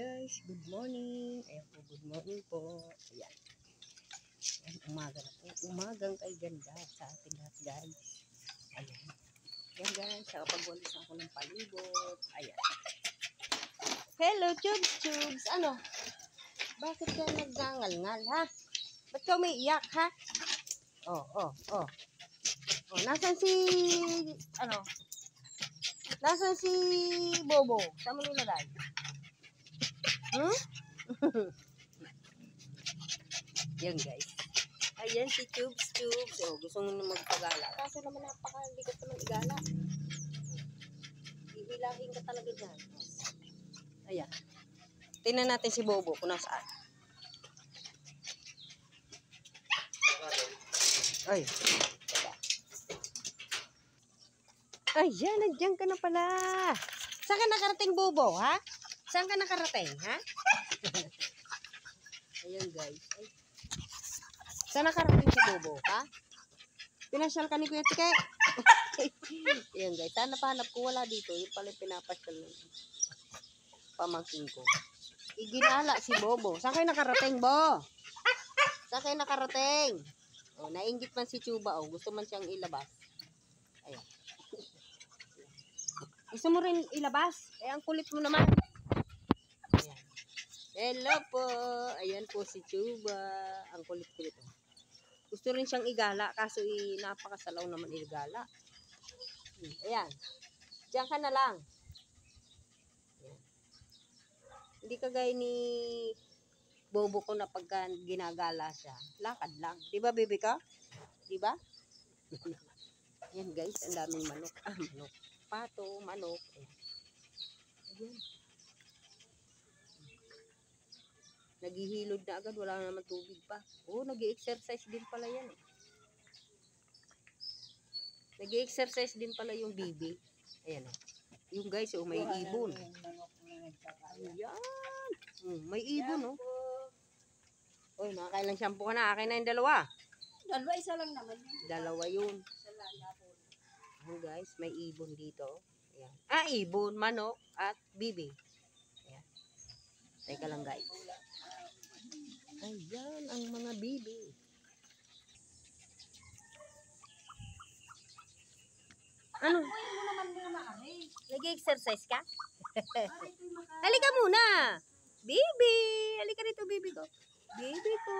guys, good morning. Ayan po, good morning po. Ayan. Ayan, umaga na po. Umagang kay ganda sa ating lahat guys. Ayan. Ayan guys, nakapagwalis ako ng palibot. Ayan. Hello, Chubs. Ano? Bakit ka nagngangal-ngal, ha? Ba't ka umiiyak, ha? Oh. Nasaan si, nasaan si Bobo? Saan mo nilagay? Yan guys. Ayan si Chubs. Oh, gusto nyo magpagala. Kaso naman napakaligot naman igala. Hihilahin ka talaga dyan. Ayan. Tingnan natin si Bobo kung nasaan. Ay. Ayan, nandiyan ka na pala. Saan ka nakarating, Bobo, ha? Saan ka nakarating, ha? Ayan, guys. Ay. Saan nakarating si Bobo, ha? Pinasyal ka ni Kuya Tike. Ayan, guys. Saan napahanap ko? Wala dito. Yung pala pinapasyal ng pamangkin ko. Iginala si Bobo. Saan kayo nakarating, Bo? Saan kayo nakarating? Oh, nainggit man si Chuba. Oh, gusto man siyang ilabas. Ayan. Gusto mo rin ilabas? Eh, ang kulit mo naman. Ayan. Hello po. Ayan po si Chuba. Ang kulit-kulit. Gusto rin siyang igala. Kaso napakasalaw naman igala. Ayan. Diyan ka na lang. Ayan. Hindi kagaya ni Bobo ko na pagka ginagala siya. Lakad lang. Diba, baby ka? Diba? Ayan guys. Ang daming manok. Manok. Pato, manok. Ayan. Naghihilod na agad. Wala naman tubig pa. Oh, nag-i-exercise din pala yan. Nag-i-exercise din pala yung bibi. Ayan o. Yung guys, oh, may ibon. Ayan. May ibon, oh. Uy, nakakailang shampoo ka na. Akin na yung dalawa. Dalawa, isa lang naman. Dalawa yun. Ayan guys, may ibon dito. Ayan. Ibon, manok, at bibi. Ayan. Teka lang guys. Ayan ang mga bibi. Ano? Nag-exercise ka? Halika muna. Bibi. Halika dito, bibi ko. Bibi ko.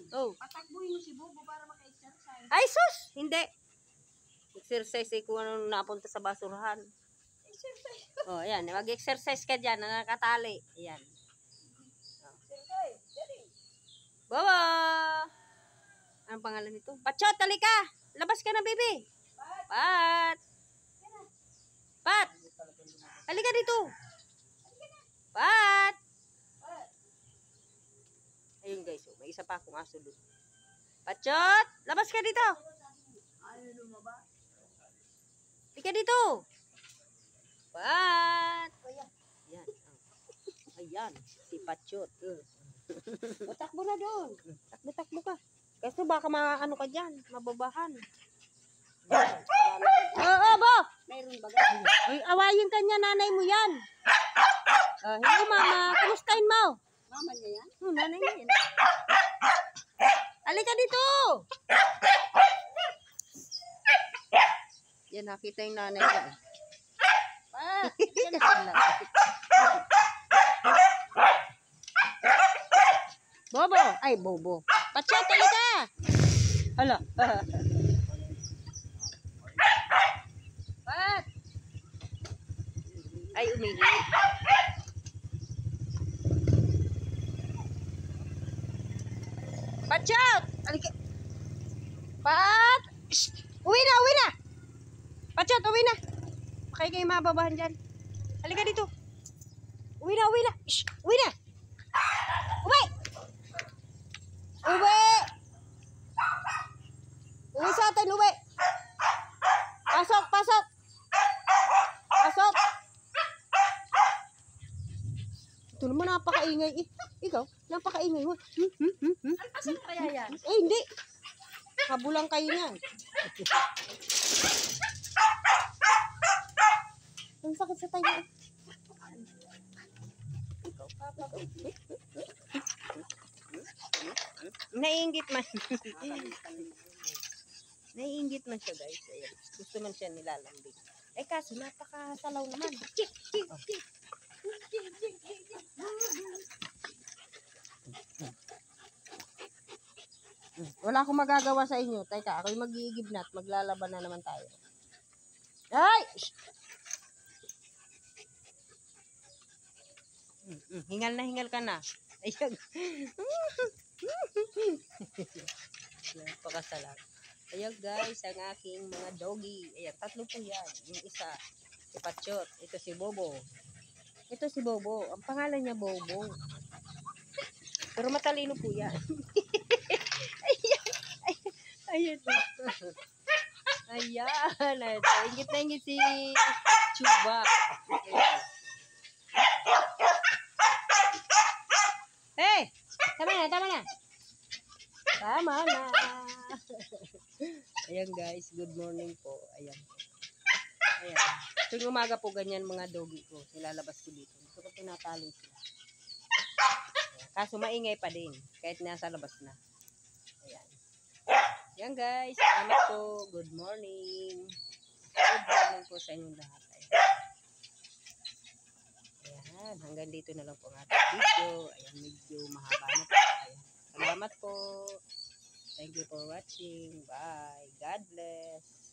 Oh. Patakbuhin mo si Bobo para maka-exercise. Ay, sus! Hindi. Exercise ay kung ano napunta sa basurahan. Exercise. Oh, ayan. Mag-exercise ka dyan na nakatali. Ayan. Exercise. Dali. Baba! Anong pangalan nito? Patsyot, halika! Labas ka na, baby. Pat! Pat! Halika dito. Pat! Ayun guys, oh, may isa pa akong aso doon. Patsyot! Labas ka dito! Ayaw lumabas. Halika dito! Pat! Ayan. Ayan, si Patsyot. O, takbo na doon. Takbo ka. Kasi baka maano ka dyan, mababahan. Bo! Mayroon ba? Uy, awayin ka niya, nanay mo yan. Hello mama, kumustahin mo? Mama niya yan? Nanay mo yan. Halika dito! Yan, nakita yung nanay niya. Yan sila. Bobo! Ay, Bobo. Patsyot, halika! Hala. Pat! Ay, umihi. Patsyot! Halika. Pat! Shh! Uwi na! Patsyot, uwi na! Kaya kayo mababahan dyan. Halika dito. Uwi na! Shh! Uwi na! Uwi! Uwi sa atin, uwi! Pasok! Ito naman napakaingay. Ikaw, napakaingay mo. Asan kaya yan? Hindi. Kabulang kayo niyan. Ang sakit sa tayo. Naiinggit man. Naiinggit man siya guys. Ayan. Gusto man siya nilalambing. Eh kaso napakasalaw naman. Chik, chik, chik. Wala akong magagawa sa inyo. Teka, ako'y mag-iigib na at maglalaban na naman tayo. Ay! Shh! Hingal na hingal ka na. Ayun. Napakasalang. Ayan guys, ang aking mga doggy. Ayan, 3 po yan. Yung isa, si Patsyot. Ito si Bobo. Ito si Bobo. Ang pangalan niya Bobo. Pero matalino po yan. Ayan. Ayan. Ingit na ingit si Chuba. Ayan. Hey! Tama na, tama na. Tama na. Ayan guys, good morning po. Ayan. Ayan. Tuwing umaga po ganyan mga doggy ko. Nilalabas ko dito. Gusto ko tinatalo sila. Ayan. Kaso maingay pa din. Kahit nasa labas na. Ayan. Ayan guys, salamat po. Good morning. Good morning po sa inyong lahat. Ayan, hanggang dito na lang po ang ating video. Ayan, medyo mahaba na po. Ayan. Salamat po. Thank you for watching. Bye. God bless.